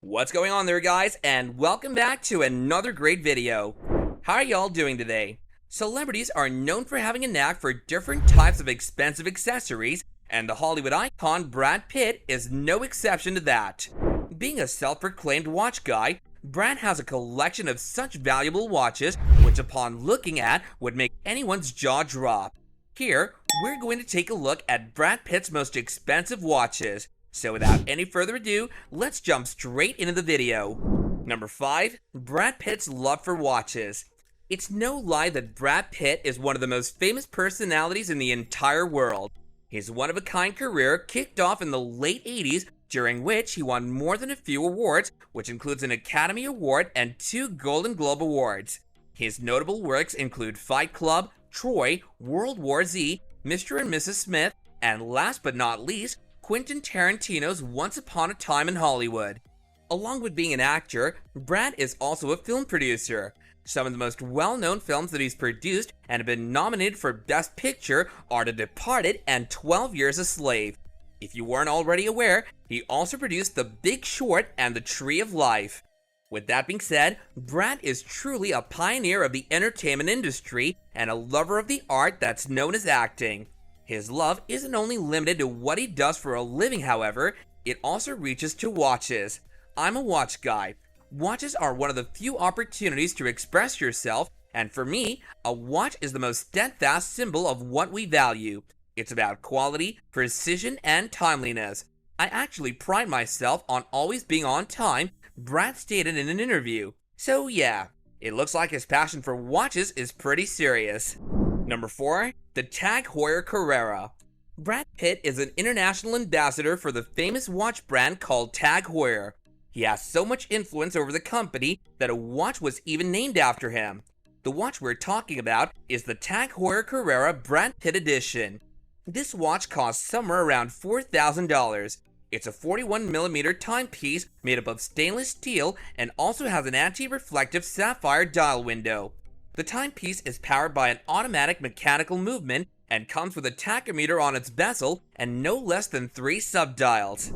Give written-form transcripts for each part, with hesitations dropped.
What's going on there, guys, and welcome back to another great video. How are y'all doing today? Celebrities are known for having a knack for different types of expensive accessories, and the Hollywood icon Brad Pitt is no exception to that. Being a self-proclaimed watch guy, Brad has a collection of such valuable watches which upon looking at would make anyone's jaw drop. Here, we're going to take a look at Brad Pitt's most expensive watches. So without any further ado, let's jump straight into the video. Number 5. Brad Pitt's love for watches. It's no lie that Brad Pitt is one of the most famous personalities in the entire world. His one-of-a-kind career kicked off in the late 80s, during which he won more than a few awards, which includes an Academy Award and 2 Golden Globe Awards. His notable works include Fight Club, Troy, World War Z, Mr. and Mrs. Smith, and last but not least, Quentin Tarantino's Once Upon a Time in Hollywood. Along with being an actor, Brad is also a film producer. Some of the most well-known films that he's produced and have been nominated for Best Picture are The Departed and 12 Years a Slave. If you weren't already aware, he also produced The Big Short and The Tree of Life. With that being said, Brad is truly a pioneer of the entertainment industry and a lover of the art that's known as acting. His love isn't only limited to what he does for a living, however, it also reaches to watches. I'm a watch guy. Watches are one of the few opportunities to express yourself, and for me, a watch is the most steadfast symbol of what we value. It's about quality, precision, and timeliness. I actually pride myself on always being on time, Brad stated in an interview. So yeah, it looks like his passion for watches is pretty serious. Number 4. The Tag Heuer Carrera. Brad Pitt is an international ambassador for the famous watch brand called Tag Heuer. He has so much influence over the company that a watch was even named after him. The watch we're talking about is the Tag Heuer Carrera Brad Pitt Edition. This watch costs somewhere around $4,000. It's a 41mm timepiece made up of stainless steel and also has an anti-reflective sapphire dial window. The timepiece is powered by an automatic mechanical movement and comes with a tachometer on its bezel and no less than 3 subdials.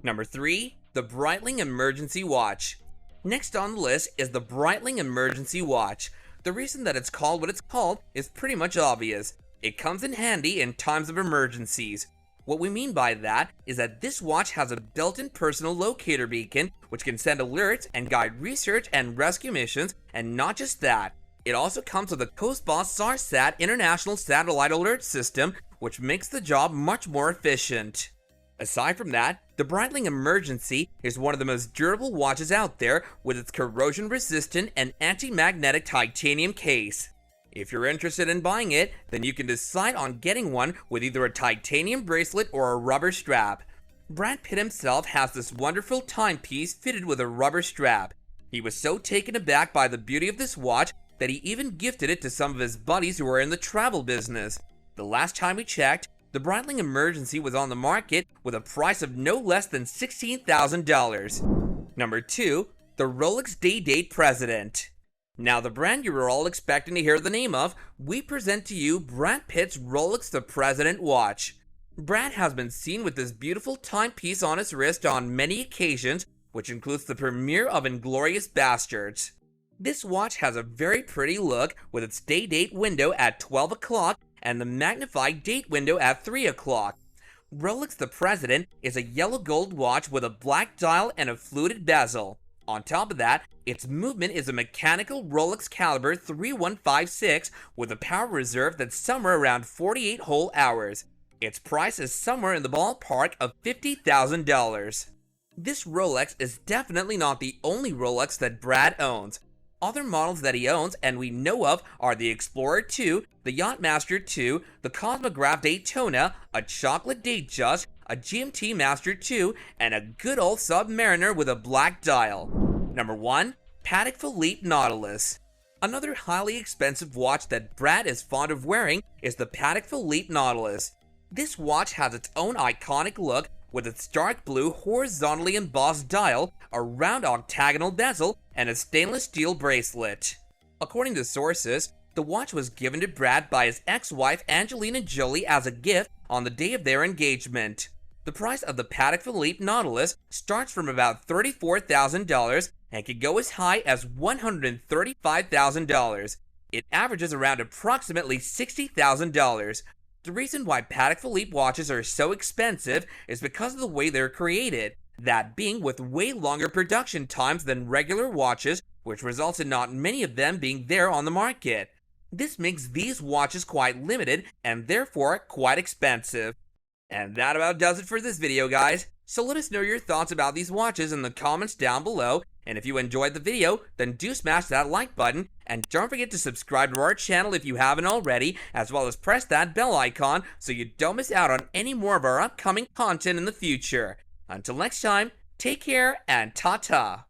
Number 3. The Breitling Emergency Watch. Next on the list is the Breitling Emergency Watch. The reason that it's called what it's called is pretty much obvious. It comes in handy in times of emergencies. What we mean by that is that this watch has a built-in personal locator beacon which can send alerts and guide research and rescue missions, and not just that. It also comes with a COSPAS SARSAT International Satellite Alert System, which makes the job much more efficient. Aside from that, the Breitling Emergency is one of the most durable watches out there with its corrosion-resistant and anti-magnetic titanium case. If you're interested in buying it, then you can decide on getting one with either a titanium bracelet or a rubber strap. Brad Pitt himself has this wonderful timepiece fitted with a rubber strap. He was so taken aback by the beauty of this watch that he even gifted it to some of his buddies who are in the travel business. The last time we checked, the Breitling Emergency was on the market with a price of no less than $16,000. Number 2. The Rolex Day-Date President. Now the brand you were all expecting to hear the name of, we present to you Brad Pitt's Rolex the President watch. Brad has been seen with this beautiful timepiece on his wrist on many occasions, which includes the premiere of Inglourious Basterds. This watch has a very pretty look with its day-date window at 12 o'clock and the magnified date window at 3 o'clock. Rolex the President is a yellow gold watch with a black dial and a fluted bezel. On top of that, its movement is a mechanical Rolex caliber 3156 with a power reserve that's somewhere around 48 whole hours. Its price is somewhere in the ballpark of $50,000. This Rolex is definitely not the only Rolex that Brad owns. Other models that he owns and we know of are the Explorer 2, the Yachtmaster 2, the Cosmograph Daytona, a Chocolate Datejust, a GMT Master 2, and a good old Submariner with a black dial. Number 1. Patek Philippe Nautilus. Another highly expensive watch that Brad is fond of wearing is the Patek Philippe Nautilus. This watch has its own iconic look with its dark blue horizontally embossed dial, a round octagonal bezel, and a stainless steel bracelet. According to sources, the watch was given to Brad by his ex-wife Angelina Jolie as a gift on the day of their engagement. The price of the Patek Philippe Nautilus starts from about $34,000 and can go as high as $135,000. It averages around approximately $60,000. The reason why Patek Philippe watches are so expensive is because of the way they're created, that being with way longer production times than regular watches, which results in not many of them being there on the market. This makes these watches quite limited and therefore quite expensive. And that about does it for this video, guys. So let us know your thoughts about these watches in the comments down below, and if you enjoyed the video, then do smash that like button, and don't forget to subscribe to our channel if you haven't already, as well as press that bell icon so you don't miss out on any more of our upcoming content in the future. Until next time, take care and ta-ta!